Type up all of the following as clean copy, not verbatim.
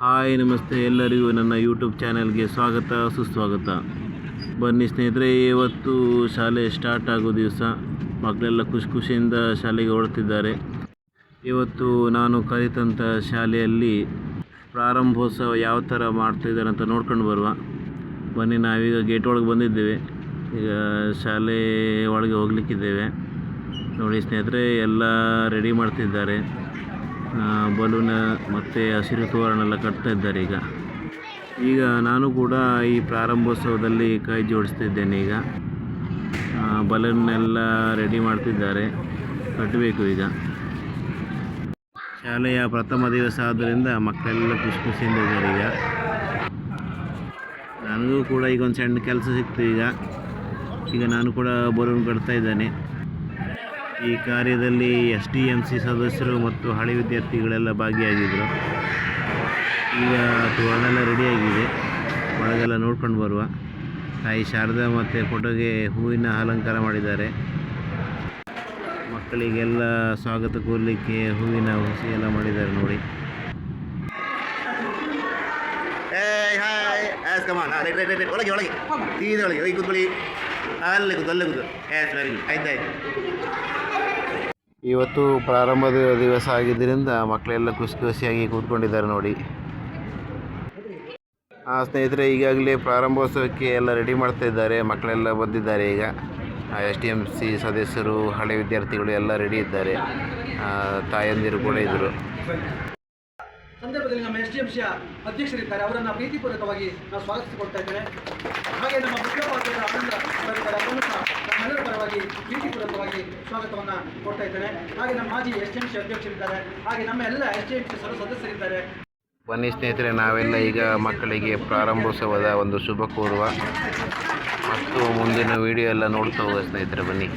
Hi ನಮಸ್ತೆ ಎಲ್ಲರಿಗೂ ನನ್ನ ಯೂಟ್ಯೂಬ್ ಚಾನೆಲ್ಗೆ ಸ್ವಾಗತ ಸುಸ್ವಾಗತ. ಬನ್ನಿ ಸ್ನೇಹಿತರೆ, ಇವತ್ತು ಶಾಲೆ ಸ್ಟಾರ್ಟ್ ಆಗೋ ದಿವಸ. ಮಕ್ಕಳೆಲ್ಲ ಖುಷಿಯಿಂದ ಶಾಲೆಗೆ ಹೊರಡ್ತಿದ್ದಾರೆ. ಇವತ್ತು ನಾನು ಕಲಿತಂಥ ಶಾಲೆಯಲ್ಲಿ ಪ್ರಾರಂಭೋತ್ಸವ ಯಾವ ಥರ ಮಾಡ್ತಿದ್ದಾರೆ ಅಂತ ನೋಡ್ಕೊಂಡು ಬರುವ. ಬನ್ನಿ, ನಾವೀಗ ಗೇಟ್ ಒಳಗೆ ಬಂದಿದ್ದೇವೆ. ಈಗ ಶಾಲೆ ಒಳಗೆ ಹೋಗ್ಲಿಕ್ಕಿದ್ದೇವೆ. ನೋಡಿ ಸ್ನೇಹಿತರೆ, ಎಲ್ಲ ರೆಡಿ ಮಾಡ್ತಿದ್ದಾರೆ. ಬಲೂನ್ ಮತ್ತು ಹಸಿರು ತೋರಣ ಕಟ್ತಾ ಇದ್ದಾರೆ. ಈಗ ನಾನು ಕೂಡ ಈ ಪ್ರಾರಂಭೋತ್ಸವದಲ್ಲಿ ಕೈ ಜೋಡಿಸ್ತಿದ್ದೇನೆ. ಈಗ ಬಲೂನ್ನೆಲ್ಲ ರೆಡಿ ಮಾಡ್ತಿದ್ದಾರೆ, ಕಟ್ಟಬೇಕು. ಈಗ ಶಾಲೆಯ ಪ್ರಥಮ ದಿವಸ ಆದ್ದರಿಂದ ಮಕ್ಕಳೆಲ್ಲ ಖುಷಿಯಿಂದ ಇದ್ದಾರೆ. ನನಗೂ ಕೂಡ ಈಗ ಒಂದು ಸಣ್ಣ ಕೆಲಸ ಸಿಕ್ತು. ಈಗ ನಾನು ಕೂಡ ಬಲೂನ್ ಕಟ್ತಾ ಇದ್ದೇನೆ. ಈ ಕಾರ್ಯದಲ್ಲಿ SDMC ಸದಸ್ಯರು ಮತ್ತು ಹಳೆ ವಿದ್ಯಾರ್ಥಿಗಳೆಲ್ಲ ಭಾಗಿಯಾಗಿದ್ದರು. ಈಗ ತೋರಣ ರೆಡಿಯಾಗಿದೆ, ಒಳಗೆಲ್ಲ ನೋಡ್ಕೊಂಡು ಬರುವ. ತಾಯಿ ಶಾರದಾ ಮತ್ತು ಫೋಟೋಗೆ ಹೂವಿನ ಅಲಂಕಾರ ಮಾಡಿದ್ದಾರೆ. ಮಕ್ಕಳಿಗೆಲ್ಲ ಸ್ವಾಗತ ಕೋರಲಿಕ್ಕೆ ಹೂವಿನ ಹುಸಿ ಎಲ್ಲ ಮಾಡಿದ್ದಾರೆ ನೋಡಿ. ಇವತ್ತು ಪ್ರಾರಂಭದ ದಿವಸ ಆಗಿದ್ದರಿಂದ ಮಕ್ಕಳೆಲ್ಲ ಖುಷಿಯಾಗಿ ಕೂತ್ಕೊಂಡಿದ್ದಾರೆ ನೋಡಿ. ಸ್ನೇಹಿತರೆ, ಈಗಾಗಲೇ ಪ್ರಾರಂಭೋತ್ಸವಕ್ಕೆ ಎಲ್ಲ ರೆಡಿ ಮಾಡ್ತಾ ಇದ್ದಾರೆ. ಮಕ್ಕಳೆಲ್ಲ ಬಂದಿದ್ದಾರೆ. ಈಗ SDMC ಸದಸ್ಯರು, ಹಳೆ ವಿದ್ಯಾರ್ಥಿಗಳು ಎಲ್ಲ ರೆಡಿ ಇದ್ದಾರೆ. ತಾಯಂದಿರು ಕೂಡ ಇದ್ದರು. ಸಂದರ್ಭದಲ್ಲಿ ನಮ್ಮ SDMC ಅಧ್ಯಕ್ಷರಿದ್ದಾರೆ, ಅವರನ್ನು ಪ್ರೀತಿಪೂರ್ವಕವಾಗಿ ನಾವು ಸ್ವಾಗತಿಸಿಕೊಳ್ತಾ ಇದ್ದೇವೆ. ಹಾಗೆ ನಮ್ಮ ಮುಖ್ಯೋಪಾಧ್ಯಾಯರ ಅವರನ್ನು ಸಹ ನಮ್ಮೆಲ್ಲರ ಪರವಾಗಿ ಪ್ರೀತಿಪೂರ್ವಕವಾಗಿ ಸ್ವಾಗತವನ್ನು ಕೊಡ್ತಾ ಇದ್ದೇನೆ. ಹಾಗೆ ನಮ್ಮ ಮಾಜಿ SDMC ಅಧ್ಯಕ್ಷರಿದ್ದಾರೆ, ಹಾಗೆ ನಮ್ಮ ಎಲ್ಲ SDMC ಸದಸ್ಯರಿದ್ದಾರೆ. ಬನ್ನಿ ಸ್ನೇಹಿತರೆ, ನಾವೆಲ್ಲ ಈಗ ಮಕ್ಕಳಿಗೆ ಪ್ರಾರಂಭೋತ್ಸವದ ಒಂದು ಶುಭ ಕೋರುವ ಮತ್ತು ಮುಂದಿನ ವಿಡಿಯೋ ಎಲ್ಲ ನೋಡ್ತಾ ಹೋಗುವ ಸ್ನೇಹಿತರೆ. ಬನ್ನಿ.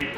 Hey,